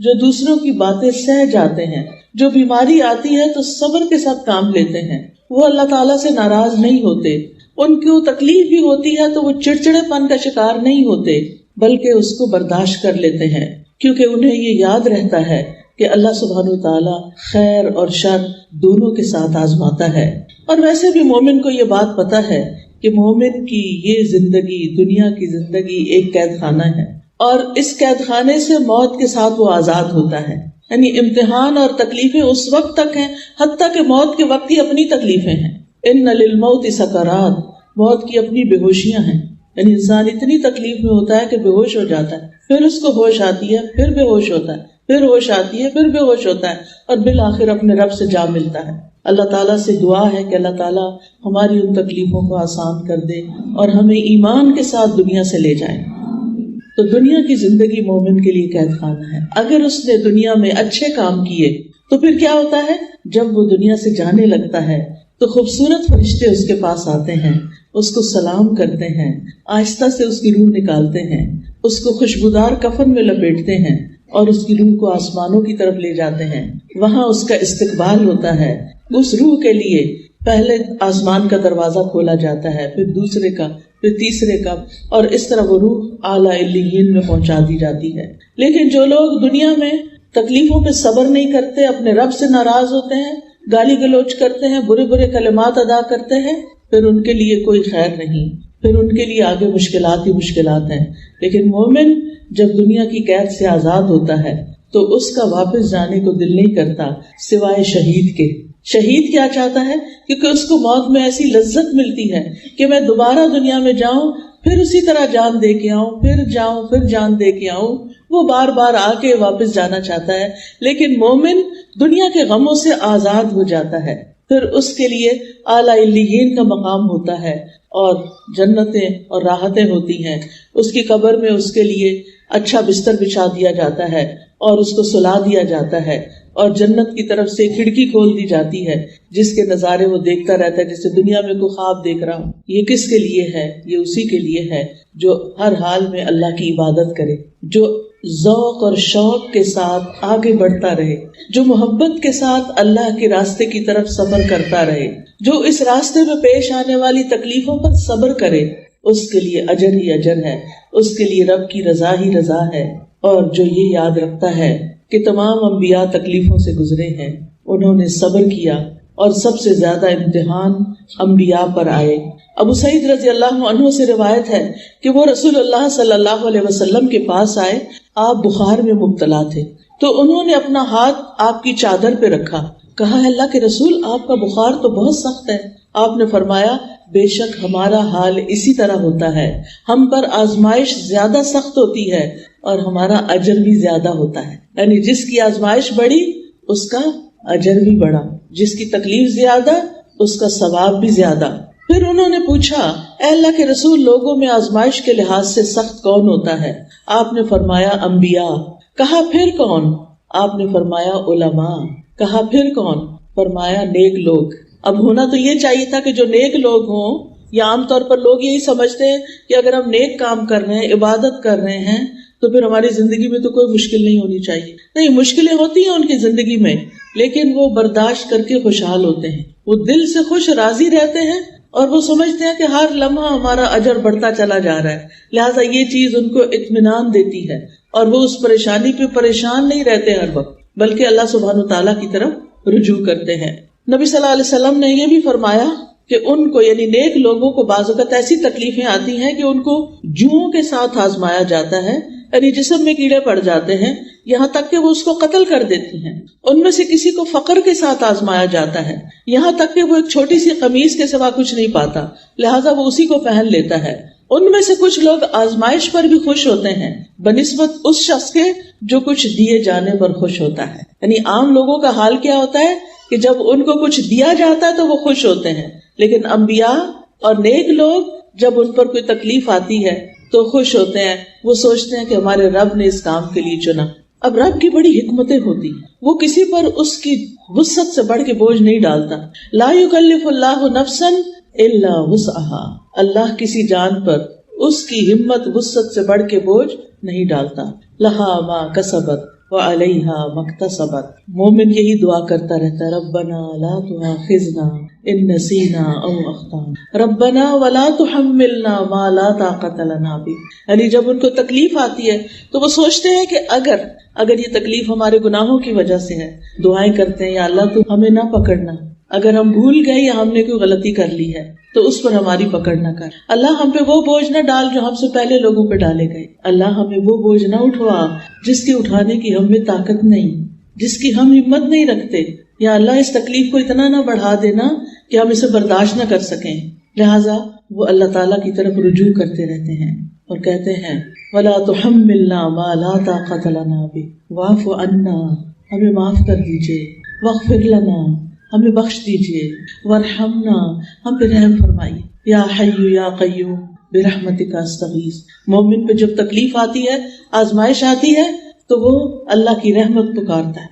جو دوسروں کی باتیں سہ جاتے ہیں، جو بیماری آتی ہے تو صبر کے ساتھ کام لیتے ہیں، وہ اللہ تعالیٰ سے ناراض نہیں ہوتے، ان کو تکلیف بھی ہوتی ہے تو وہ چڑچڑے پن کا شکار نہیں ہوتے بلکہ اس کو برداشت کر لیتے ہیں، کیونکہ انہیں یہ یاد رہتا ہے کہ اللہ سبحانہ وتعالیٰ خیر اور شر دونوں کے ساتھ آزماتا ہے۔ اور ویسے بھی مومن کو یہ بات پتا ہے کہ مومن کی یہ زندگی، دنیا کی زندگی ایک قید خانہ ہے، اور اس قید خانے سے موت کے ساتھ وہ آزاد ہوتا ہے۔ یعنی امتحان اور تکلیفیں اس وقت تک ہیں حتیٰ کہ موت کے وقت ہی اپنی تکلیفیں ہیں۔ ان للموت سکرات، موت کی اپنی بے ہوشیاں ہیں، یعنی انسان اتنی تکلیف میں ہوتا ہے کہ بے ہوش ہو جاتا ہے، پھر اس کو ہوش آتی ہے، پھر بے ہوش ہوتا ہے، پھر ہوش آتی ہے، پھر بے ہوش ہوتا ہے، اور بالآخر اپنے رب سے جا ملتا ہے۔ اللہ تعالیٰ سے دعا ہے کہ اللہ تعالیٰ ہماری ان تکلیفوں کو آسان کر دے اور ہمیں ایمان کے ساتھ دنیا سے لے جائے۔ تو دنیا کی زندگی مومن کے لیے قید خانہ ہے۔ اگر اس نے دنیا میں اچھے کام کیے تو پھر کیا ہوتا ہے؟ جب وہ دنیا سے جانے لگتا ہے تو خوبصورت فرشتے اس کے پاس آتے ہیں، اس کو سلام کرتے ہیں، آہستہ سے اس کی روح نکالتے ہیں، اس کو خوشبودار کفن میں لپیٹتے ہیں اور اس کی روح کو آسمانوں کی طرف لے جاتے ہیں۔ وہاں اس کا استقبال ہوتا ہے۔ اس روح کے لیے پہلے آسمان کا دروازہ کھولا جاتا ہے، پھر دوسرے کا، پھر تیسرے کا، اور اس طرح وہ روح اعلیٰ علیین میں پہنچا دی جاتی ہے۔ لیکن جو لوگ دنیا میں تکلیفوں پہ صبر نہیں کرتے، اپنے رب سے ناراض ہوتے ہیں، گالی گلوچ کرتے ہیں، برے برے کلمات ادا کرتے ہیں، پھر ان کے لیے کوئی خیر نہیں، پھر ان کے لیے آگے مشکلات ہی مشکلات ہیں۔ لیکن مومن جب دنیا کی قید سے آزاد ہوتا ہے تو اس کا واپس جانے کو دل نہیں کرتا سوائے شہید کے۔ شہید کیا چاہتا ہے؟ کیونکہ اس کو موت میں ایسی لذت ملتی ہے کہ میں دوبارہ دنیا میں جاؤں، پھر اسی طرح جان دے کے آؤں، پھر جاؤں، پھر جان دے کے آؤں۔ وہ بار بار آ کے واپس جانا چاہتا ہے۔ لیکن مومن دنیا کے غموں سے آزاد ہو جاتا ہے، پھر اس کے لیے اعلیٰ علیین کا مقام ہوتا ہے اور جنتیں اور راحتیں ہوتی ہیں۔ اس کی قبر میں اس کے لیے اچھا بستر بچھا دیا جاتا ہے اور اس کو سلا دیا جاتا ہے، اور جنت کی طرف سے کھڑکی کھول دی جاتی ہے جس کے نظارے وہ دیکھتا رہتا ہے جیسے دنیا میں کوئی خواب دیکھ رہا ہوں۔ یہ کس کے لیے ہے؟ یہ اسی کے لیے ہے جو ہر حال میں اللہ کی عبادت کرے، جو ذوق اور شوق کے ساتھ آگے بڑھتا رہے، جو محبت کے ساتھ اللہ کے راستے کی طرف سفر کرتا رہے، جو اس راستے میں پیش آنے والی تکلیفوں پر صبر کرے، اس کے لیے اجر ہی اجر ہے، اس کے لیے رب کی رضا ہی رضا ہے۔ اور جو یہ یاد رکھتا ہے کہ تمام انبیاء تکلیفوں سے گزرے ہیں، انہوں نے صبر کیا، اور سب سے زیادہ امتحان انبیاء پر آئے۔ ابو سعید رضی اللہ عنہ سے روایت ہے کہ وہ رسول اللہ صلی اللہ علیہ وسلم کے پاس آئے، آپ بخار میں مبتلا تھے، تو انہوں نے اپنا ہاتھ آپ کی چادر پہ رکھا، کہا اللہ کے رسول آپ کا بخار تو بہت سخت ہے۔ آپ نے فرمایا بے شک ہمارا حال اسی طرح ہوتا ہے، ہم پر آزمائش زیادہ سخت ہوتی ہے اور ہمارا اجر بھی زیادہ ہوتا ہے۔ یعنی جس کی آزمائش بڑی اس کا اجر بھی بڑا، جس کی تکلیف زیادہ اس کا ثواب بھی زیادہ۔ پھر انہوں نے پوچھا اے اللہ کے رسول لوگوں میں آزمائش کے لحاظ سے سخت کون ہوتا ہے؟ آپ نے فرمایا انبیاء۔ کہا پھر کون؟ آپ نے فرمایا علماء۔ کہا پھر کون؟ فرمایا نیک لوگ۔ اب ہونا تو یہ چاہیے تھا کہ جو نیک لوگ ہوں، یا عام طور پر لوگ یہی سمجھتے ہیں کہ اگر ہم نیک کام کر رہے ہیں، عبادت کر رہے ہیں، تو پھر ہماری زندگی میں تو کوئی مشکل نہیں ہونی چاہیے۔ نہیں، مشکلیں ہوتی ہیں ان کی زندگی میں، لیکن وہ برداشت کر کے خوشحال ہوتے ہیں، وہ دل سے خوش راضی رہتے ہیں، اور وہ سمجھتے ہیں کہ ہر لمحہ ہمارا اجر بڑھتا چلا جا رہا ہے، لہٰذا یہ چیز ان کو اطمینان دیتی ہے، اور وہ اس پریشانی پہ پریشان نہیں رہتے ہر وقت، بلکہ اللہ سبحانہ تعالیٰ کی طرف رجوع کرتے ہیں۔ نبی صلی اللہ علیہ وسلم نے یہ بھی فرمایا کہ ان کو یعنی نیک لوگوں کو بعض اوقات ایسی تکلیفیں آتی ہیں کہ ان کو جوؤں کے ساتھ آزمایا جاتا ہے، یعنی جسم میں کیڑے پڑ جاتے ہیں، یہاں تک کہ وہ اس کو قتل کر دیتی ہیں۔ ان میں سے کسی کو فقر کے ساتھ آزمایا جاتا ہے، یہاں تک کہ وہ ایک چھوٹی سی قمیص کے سوا کچھ نہیں پاتا، لہٰذا وہ اسی کو پہن لیتا ہے۔ ان میں سے کچھ لوگ آزمائش پر بھی خوش ہوتے ہیں بنسبت اس شخص کے جو کچھ دیے جانے پر خوش ہوتا ہے۔ یعنی عام لوگوں کا حال کیا ہوتا ہے کہ جب ان کو کچھ دیا جاتا ہے تو وہ خوش ہوتے ہیں، لیکن انبیاء اور نیک لوگ جب ان پر کوئی تکلیف آتی ہے تو خوش ہوتے ہیں، وہ سوچتے ہیں کہ ہمارے رب نے اس کام کے لیے چنا۔ اب رب کی بڑی حکمتیں ہوتی ہیں، وہ کسی پر اس کی وسعت سے بڑھ کے بوجھ نہیں ڈالتا۔ لا یکلف اللہ نفسا الا وسعها، اللہ کسی جان پر اس کی ہمت وسعت سے بڑھ کے بوجھ نہیں ڈالتا۔ لہا ما کسبت وعلیہا مکتسبت. مومن یہی دعا کرتا رہتا ہے ربنا لا تؤاخذنا ان نسینا او اخطانا ربنا ولا تحملنا ما لا طاقت لنا به. یعنی جب ان کو تکلیف آتی ہے تو وہ سوچتے ہیں کہ اگر یہ تکلیف ہمارے گناہوں کی وجہ سے ہے، دعائیں کرتے ہیں یا اللہ تو ہمیں نہ پکڑنا، اگر ہم بھول گئے یا ہم نے کوئی غلطی کر لی ہے تو اس پر ہماری پکڑ نہ کر. اللہ ہم پہ وہ بوجھ نہ ڈال جو ہم سے پہلے لوگوں پہ ڈالے گئے. اللہ ہمیں وہ بوجھ نہ اٹھوا جس کے اٹھانے کی ہم میں طاقت نہیں، جس کی ہم ہمت نہیں رکھتے. یا اللہ اس تکلیف کو اتنا نہ بڑھا دینا کہ ہم اسے برداشت نہ کر سکیں. لہٰذا وہ اللہ تعالیٰ کی طرف رجوع کرتے رہتے ہیں اور کہتے ہیں وَلَا تُحَمِّلْنَا مَا لَا طَاقَةَ لَنَا بِهِ وَاعْفُ عَنَّا، ہمیں معاف کر دیجئے، وَاغْفِرْ لَنَا، ہمیں بخش دیجئے، وَارْحَمْنَا، ہم پہ رحم فرمائیے. یا حی یا قیوم برحمتک استغیث. مومن پہ جب تکلیف آتی ہے، آزمائش آتی ہے تو وہ اللہ کی رحمت پکارتا ہے.